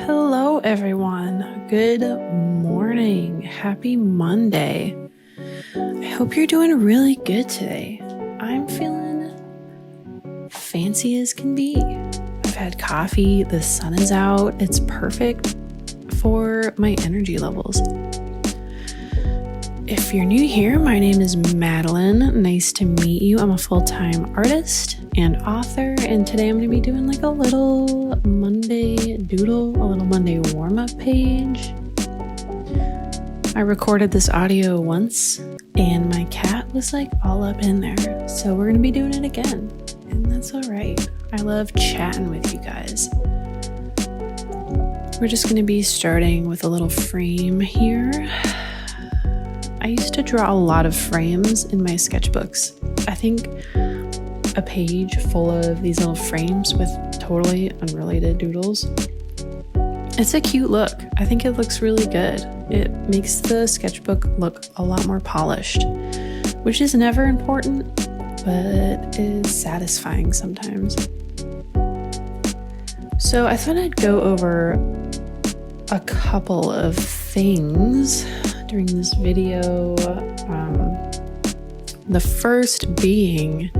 Hello, everyone. Good morning. Happy Monday. I hope you're doing really good today. I'm feeling fancy as can be. I've had coffee. The sun is out. It's perfect for my energy levels. If you're new here, my name is Madeline. Nice to meet you. I'm a full-time artist and author, and today I'm going to be doing like a little Monday doodle, a little Monday warm-up page. I recorded this audio once, and my cat was like all up in there, so we're going to be doing it again, and that's all right. I love chatting with you guys. We're just going to be starting with a little frame here. I used to draw a lot of frames in my sketchbooks. I think a page full of these little frames with totally unrelated doodles. It's a cute look. I think it looks really good. It makes the sketchbook look a lot more polished, which is never important, but is satisfying sometimes. So I thought I'd go over a couple of things during this video. The first being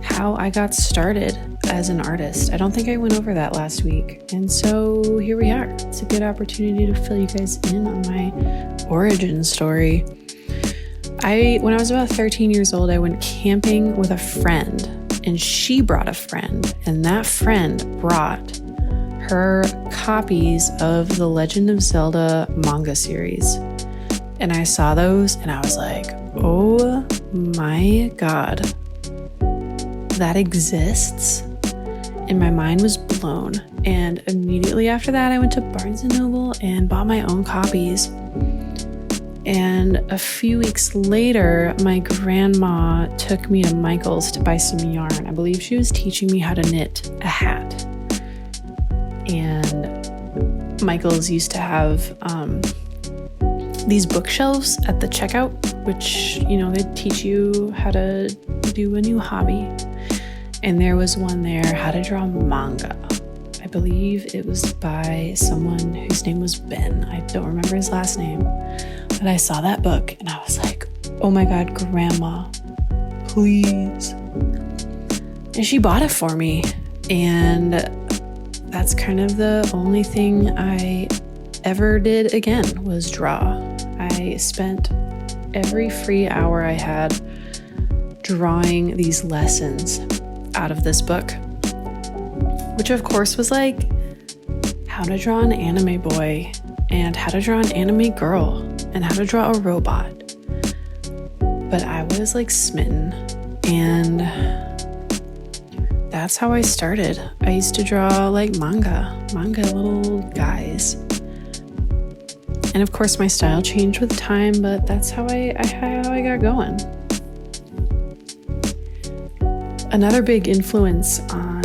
how I got started as an artist. I don't think I went over that last week. And so here we are. It's a good opportunity to fill you guys in on my origin story. When I was about 13 years old, I went camping with a friend, and she brought a friend, and that friend brought her copies of the Legend of Zelda manga series. And I saw those and I was like, oh my God, that exists? And my mind was blown. And immediately after that, I went to Barnes & Noble and bought my own copies. And a few weeks later, my grandma took me to Michael's to buy some yarn. I believe she was teaching me how to knit a hat. And Michael's used to have these bookshelves at the checkout, which, they teach you how to do a new hobby. And there was one there, how to draw manga. I believe it was by someone whose name was Ben. I don't remember his last name, but I saw that book and I was like, oh my God, Grandma, please. And she bought it for me. And that's kind of the only thing I ever did again was draw. I spent every free hour I had drawing these lessons out of this book, which of course was like how to draw an anime boy and how to draw an anime girl and how to draw a robot. But I was like smitten, and that's how I started. I used to draw like manga little guys. And of course my style changed with time, but that's how I got going. Another big influence on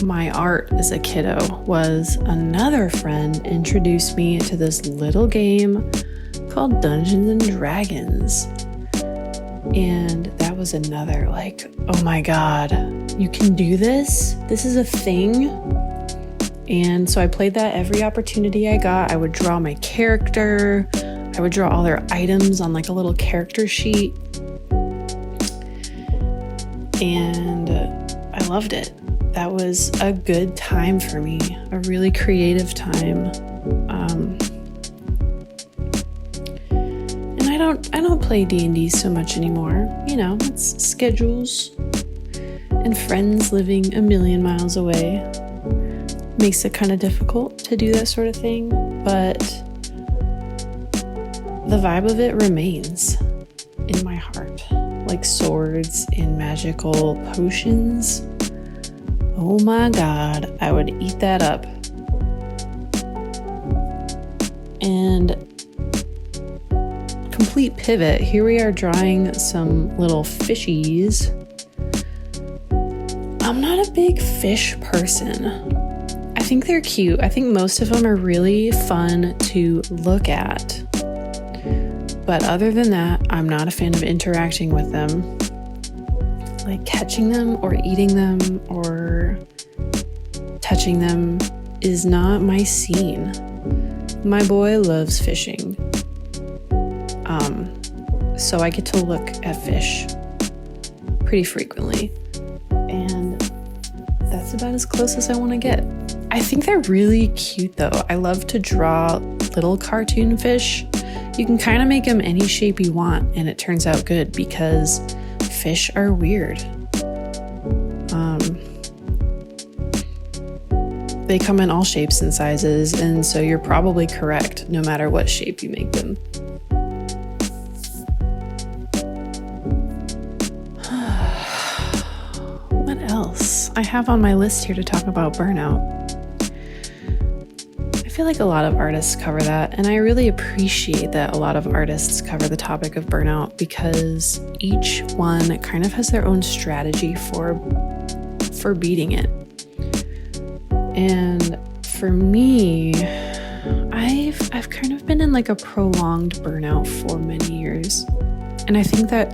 my art as a kiddo was another friend introduced me to this little game called Dungeons and Dragons. And that was another like, oh my God, you can do this? This is a thing? And so I played that every opportunity I got. I would draw my character. I would draw all their items on like a little character sheet. And I loved it. That was a good time for me, a really creative time. And I don't play D&D so much anymore. It's schedules and friends living a million miles away. Makes it kind of difficult to do that sort of thing, but the vibe of it remains in my heart, like swords and magical potions. Oh my God, I would eat that up. And complete pivot, here we are drawing some little fishies. I'm not a big fish person. I think they're cute. I think most of them are really fun to look at. But other than that, I'm not a fan of interacting with them. Like catching them or eating them or touching them is not my scene. My boy loves fishing. So I get to look at fish pretty frequently. And that's about as close as I want to get. I think they're really cute though. I love to draw little cartoon fish. You can kind of make them any shape you want and it turns out good because fish are weird. They come in all shapes and sizes, and so you're probably correct no matter what shape you make them. What else I have on my list here to talk about burnout? I feel like a lot of artists cover that, and I really appreciate that a lot of artists cover the topic of burnout because each one kind of has their own strategy for beating it. And for me, I've kind of been in like a prolonged burnout for many years. And I think that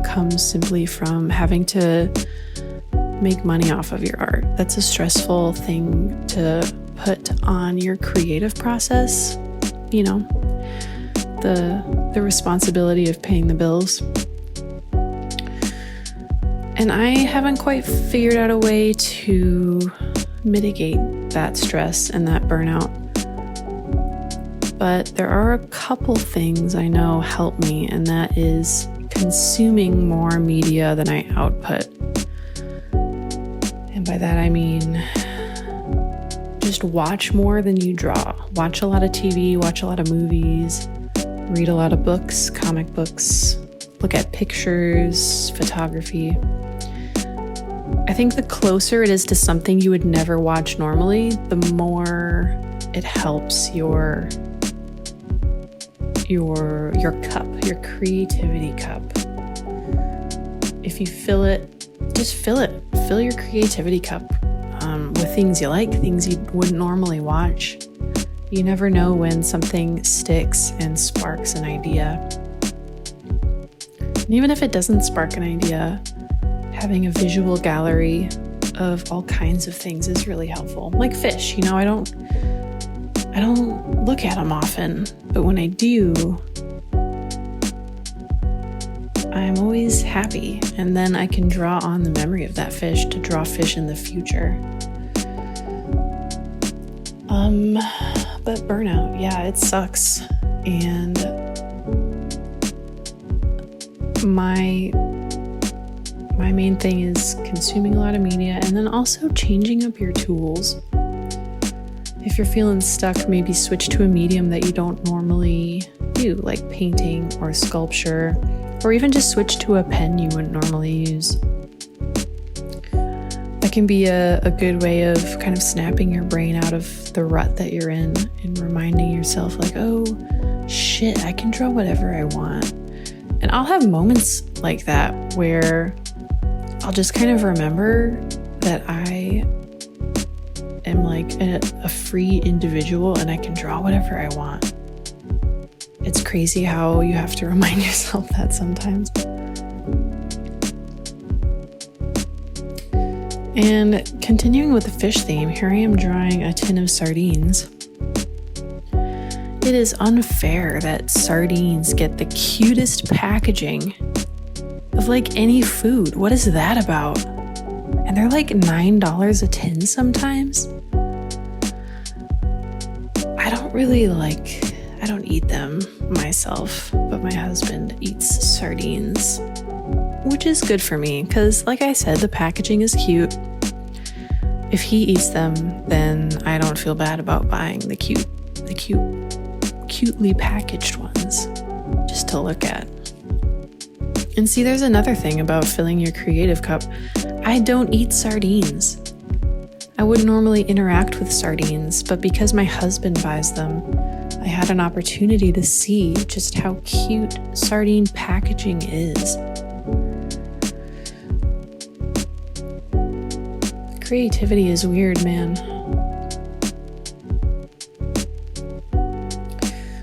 comes simply from having to make money off of your art. That's a stressful thing to put on your creative process, you know, the responsibility of paying the bills. And I haven't quite figured out a way to mitigate that stress and that burnout. But there are a couple things I know help me, and that is consuming more media than I output. And by that I mean just watch more than you draw. Watch a lot of TV, watch a lot of movies, read a lot of books, comic books, look at pictures, photography. I think the closer it is to something you would never watch normally, the more it helps your cup, your creativity cup. If you fill it, just fill it. Fill your creativity cup with things you like, things you wouldn't normally watch. You never know when something sticks and sparks an idea. And even if it doesn't spark an idea, having a visual gallery of all kinds of things is really helpful. Like fish, you know, I don't look at them often, but when I do, I'm always happy. And then I can draw on the memory of that fish to draw fish in the future. But burnout, yeah, it sucks. And my main thing is consuming a lot of media and then also changing up your tools. If you're feeling stuck, maybe switch to a medium that you don't normally do, like painting or sculpture, or even just switch to a pen you wouldn't normally use. That can be a good way of kind of snapping your brain out of the rut that you're in and reminding yourself like, oh shit, I can draw whatever I want. And I'll have moments like that where I'll just kind of remember that I am like a free individual and I can draw whatever I want. It's crazy how you have to remind yourself that sometimes. And continuing with the fish theme, here I am drawing a tin of sardines. It is unfair that sardines get the cutest packaging of like any food. What is that about? And they're like $9 a tin sometimes. I don't eat them myself, but my husband eats sardines, which is good for me because, like I said, the packaging is cute. If he eats them, then I don't feel bad about buying the cutely packaged ones just to look at. And see, there's another thing about filling your creative cup. I don't eat sardines. I wouldn't normally interact with sardines, but because my husband buys them, I had an opportunity to see just how cute sardine packaging is. Creativity is weird, man.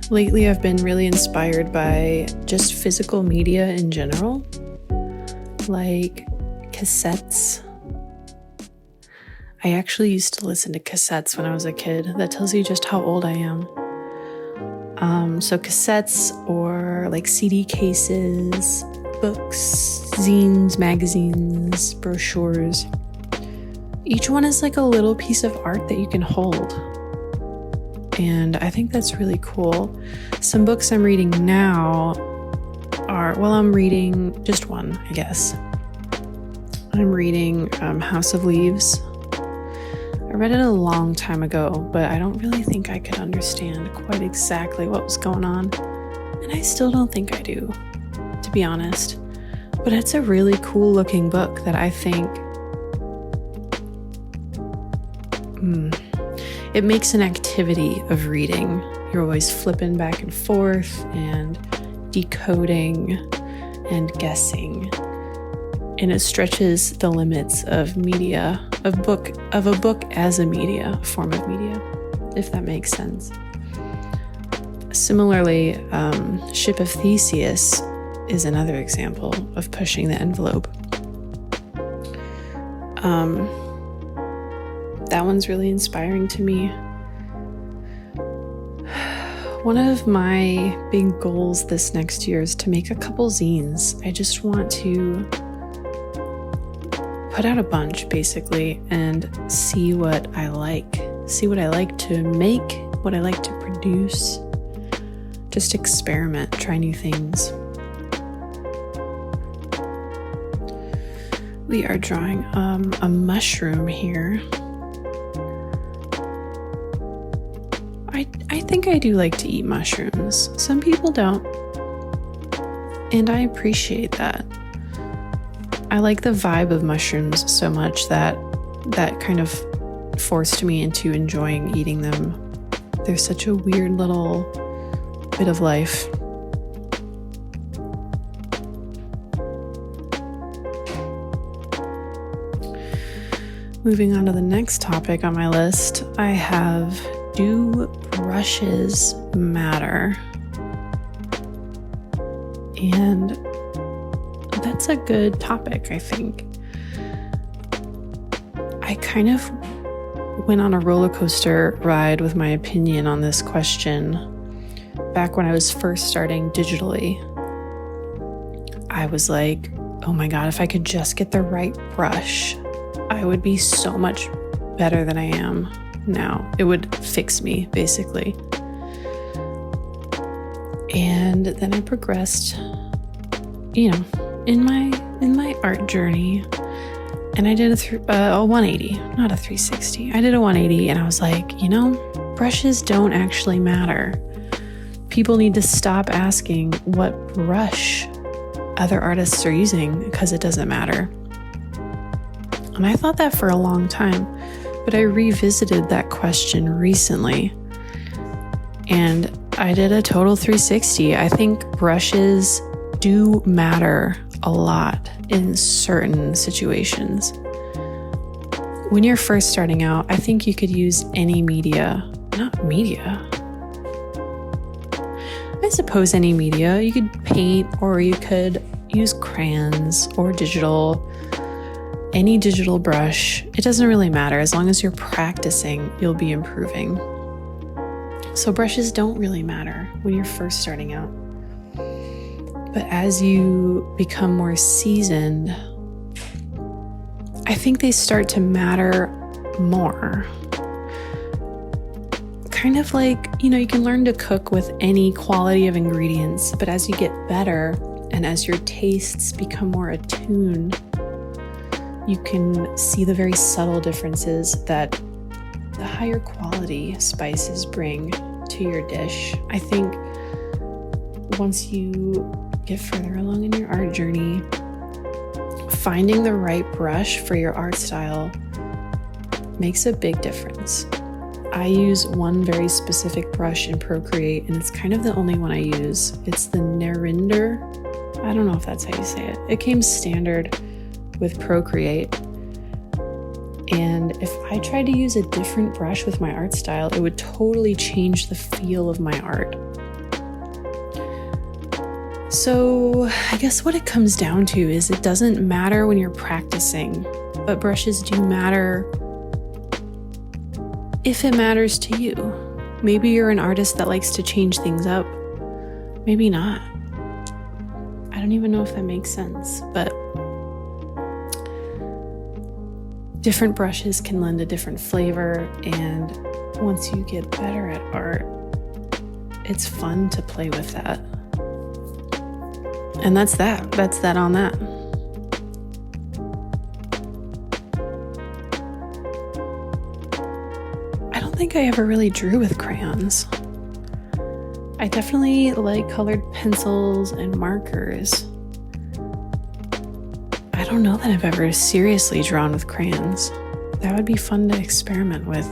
Lately, I've been really inspired by just physical media in general, like cassettes. I actually used to listen to cassettes when I was a kid. That tells you just how old I am. So cassettes or like CD cases, books, zines, magazines, brochures. Each one is like a little piece of art that you can hold. And I think that's really cool. Some books I'm reading now I'm reading just one, I guess. I'm reading House of Leaves. I read it a long time ago, but I don't really think I could understand quite exactly what was going on. And I still don't think I do, to be honest. But it's a really cool looking book that I think it makes an activity of reading. You're always flipping back and forth and decoding and guessing. And it stretches the limits of media, of a book as a media, a form of media, if that makes sense. Similarly, Ship of Theseus is another example of pushing the envelope. That one's really inspiring to me. One of my big goals this next year is to make a couple zines. I just want to put out a bunch, basically, and see what I like to make, what I like to produce. Just experiment, try new things. We are drawing a mushroom here. I think I do like to eat mushrooms. Some people don't. And I appreciate that. I like the vibe of mushrooms so much that kind of forced me into enjoying eating them. They're such a weird little bit of life. Moving on to the next topic on my list, I have, do brushes matter? And that's a good topic, I think. I kind of went on a roller coaster ride with my opinion on this question back when I was first starting digitally. I was like, oh my God, if I could just get the right brush, I would be so much better than I am now. It would fix me, basically. And then I progressed, in my art journey, and I did a 180, not a 360. I did a 180, and I was like, brushes don't actually matter. People need to stop asking what brush other artists are using, because it doesn't matter. And I thought that for a long time, but I revisited that question recently, and I did a total 360. I think brushes do matter a lot in certain situations. When you're first starting out, I think you could use any media. Not media. I suppose any media. You could paint, or you could use crayons or digital. Any digital brush. It doesn't really matter. As long as you're practicing, you'll be improving. So brushes don't really matter when you're first starting out. But as you become more seasoned, I think they start to matter more. Kind of like, you can learn to cook with any quality of ingredients, but as you get better and as your tastes become more attuned, you can see the very subtle differences that the higher quality spices bring to your dish. I think once you get further along in your art journey, finding the right brush for your art style makes a big difference. I use one very specific brush in Procreate, and it's kind of the only one I use. It's the Narinder. I don't know if that's how you say it. It came standard with Procreate. And if I tried to use a different brush with my art style, it would totally change the feel of my art. So I guess what it comes down to is it doesn't matter when you're practicing, but brushes do matter if it matters to you. Maybe you're an artist that likes to change things up. Maybe not. I don't even know if that makes sense, but different brushes can lend a different flavor, and once you get better at art, it's fun to play with that. And that's that. That's that on that. I don't think I ever really drew with crayons. I definitely like colored pencils and markers. I don't know that I've ever seriously drawn with crayons. That would be fun to experiment with.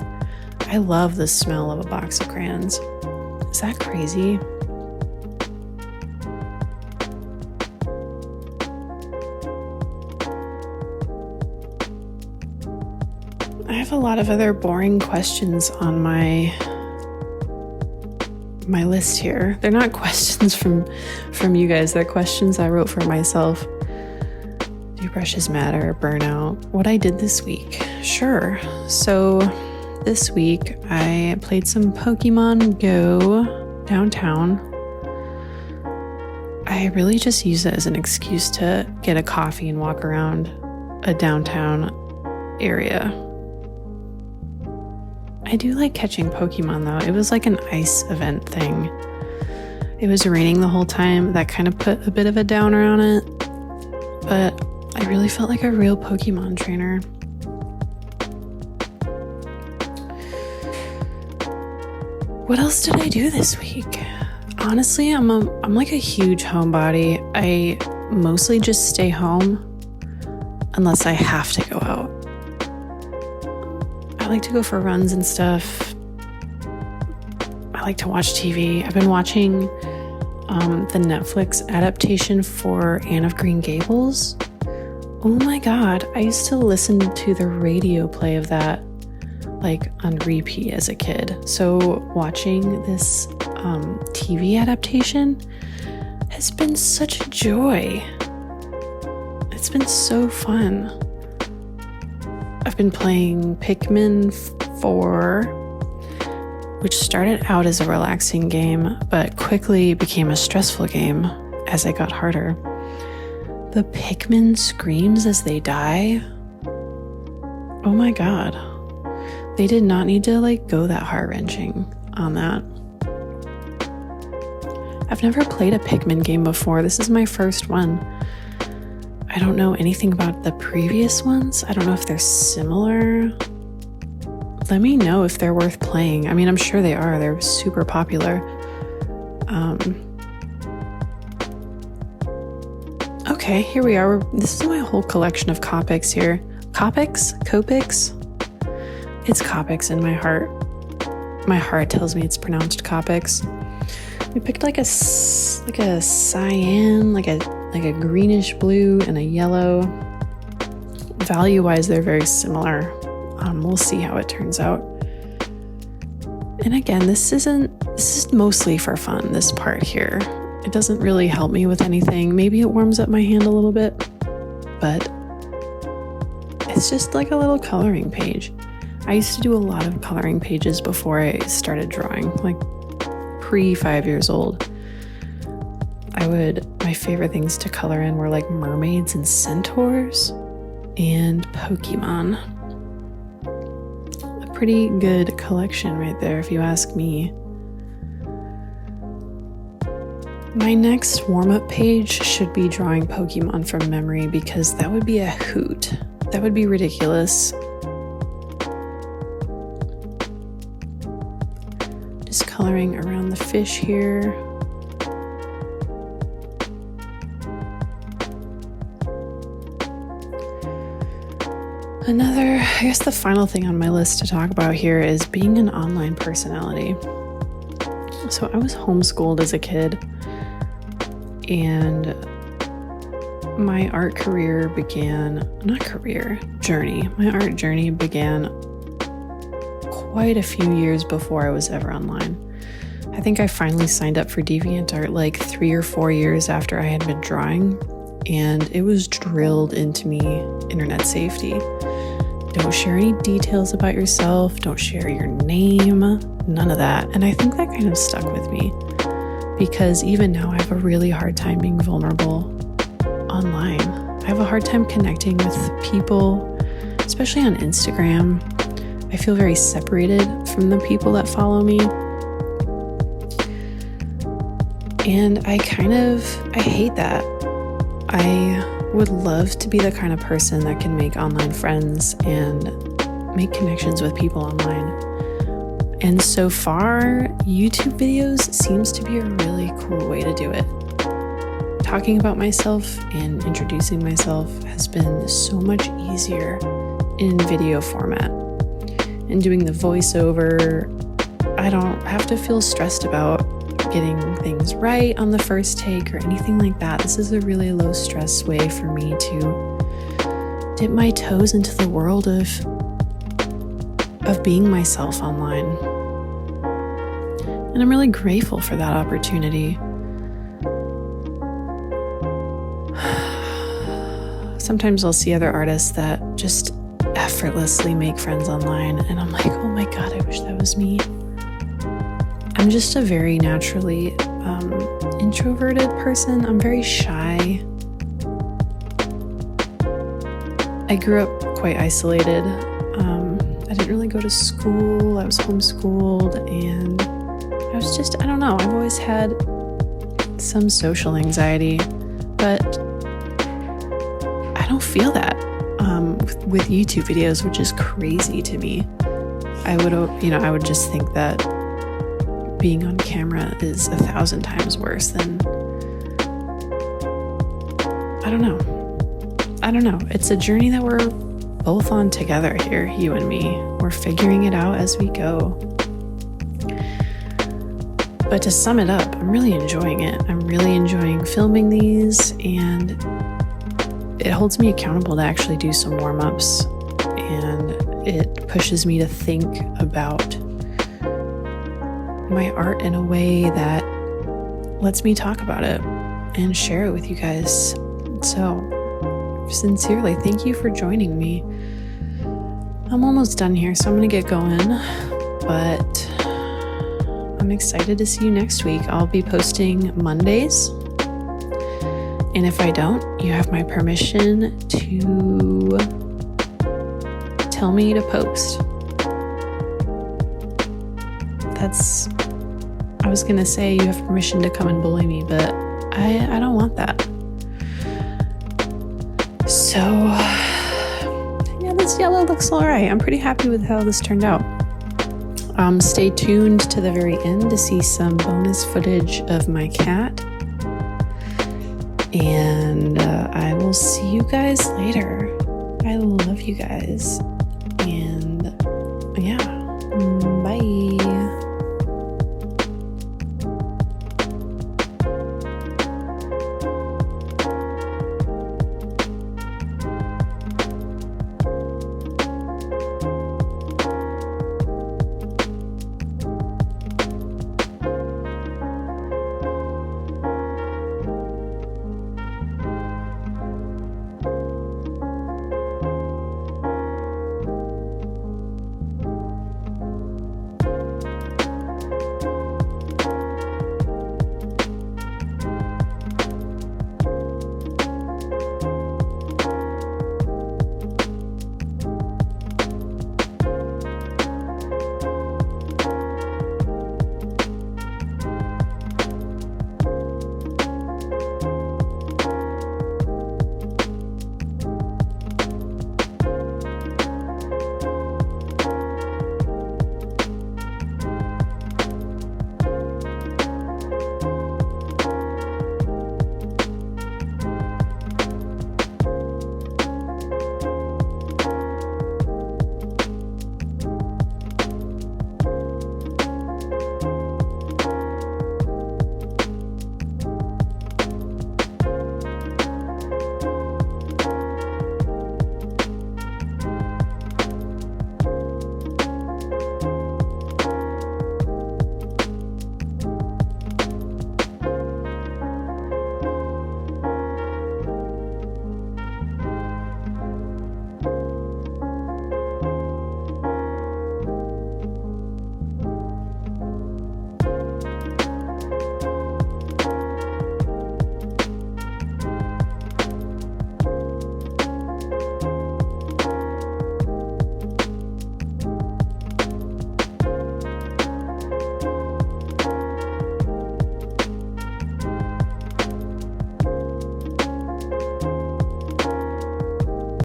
I love the smell of a box of crayons. Is that crazy? I have a lot of other boring questions on my list here. They're not questions from you guys. They're questions I wrote for myself. Do brushes matter? Burnout? What I did this week? Sure. So this week I played some Pokemon Go downtown. I really just use it as an excuse to get a coffee and walk around a downtown area. I do like catching Pokemon though. It was like an ice event thing. It was raining the whole time. That kind of put a bit of a downer on it. But I really felt like a real Pokemon trainer. What else did I do this week? Honestly, I'm like a huge homebody. I mostly just stay home unless I have to go out. I like to go for runs and stuff. I like to watch TV. I've been watching the Netflix adaptation for Anne of Green Gables. Oh my God. I used to listen to the radio play of that like on repeat as a kid. So watching this TV adaptation has been such a joy. It's been so fun. I've been playing Pikmin 4, which started out as a relaxing game, but quickly became a stressful game as it got harder. The Pikmin screams as they die. Oh my God. They did not need to go that heart-wrenching on that. I've never played a Pikmin game before. This is my first one. I don't know anything about the previous ones. I don't know if they're similar. Let me know if they're worth playing. I mean, I'm sure they are. They're super popular. Okay, here we are. This is my whole collection of copics here. Copics? Copics? It's copics in my heart. My heart tells me it's pronounced copics. We picked like a cyan, like a greenish blue and a yellow. Value-wise, they're very similar. We'll see how it turns out. And again, this is mostly for fun, this part here. It doesn't really help me with anything. Maybe it warms up my hand a little bit, but it's just like a little coloring page. I used to do a lot of coloring pages before I started drawing, like pre-5 years old. My favorite things to color in were like mermaids and centaurs and Pokemon. A pretty good collection right there, if you ask me. My next warm-up page should be drawing Pokemon from memory because that would be a hoot. That would be ridiculous. Just coloring around the fish here. I guess the final thing on my list to talk about here is being an online personality. So I was homeschooled as a kid, and my art journey began quite a few years before I was ever online. I think I finally signed up for DeviantArt like 3 or 4 years after I had been drawing, and it was drilled into me, internet safety. Don't share any details about yourself. Don't share your name. None of that. And I think that kind of stuck with me because even now I have a really hard time being vulnerable online. I have a hard time connecting with people, especially on Instagram. I feel very separated from the people that follow me. And I hate that. I would love to be the kind of person that can make online friends and make connections with people online. And so far, YouTube videos seems to be a really cool way to do it. Talking about myself and introducing myself has been so much easier in video format. And doing the voiceover, I don't have to feel stressed about getting things right on the first take or anything like that. This is a really low stress way for me to dip my toes into the world of being myself online. And I'm really grateful for that opportunity. Sometimes I'll see other artists that just effortlessly make friends online, and I'm like, oh my God, I wish that was me. I'm just a very naturally introverted person. I'm very shy. I grew up quite isolated. I didn't really go to school. I was homeschooled, and I was just, I don't know, I've always had some social anxiety, but I don't feel that with YouTube videos, which is crazy to me. I would just think that being on camera is 1,000 times worse than, I don't know. It's a journey that we're both on together here, you and me. We're figuring it out as we go. But to sum it up, I'm really enjoying it. I'm really enjoying filming these, and it holds me accountable to actually do some warm-ups, and it pushes me to think about my art in a way that lets me talk about it and share it with you guys. So, sincerely, thank you for joining me. I'm almost done here, so I'm gonna get going, but I'm excited to see you next week. I'll be posting Mondays, and if I don't, you have my permission to tell me to post. I was gonna say you have permission to come and bully me, but I don't want that. So, yeah, this yellow looks all right. I'm pretty happy with how this turned out. Stay tuned to the very end to see some bonus footage of my cat. And I will see you guys later. I love you guys. And yeah, bye.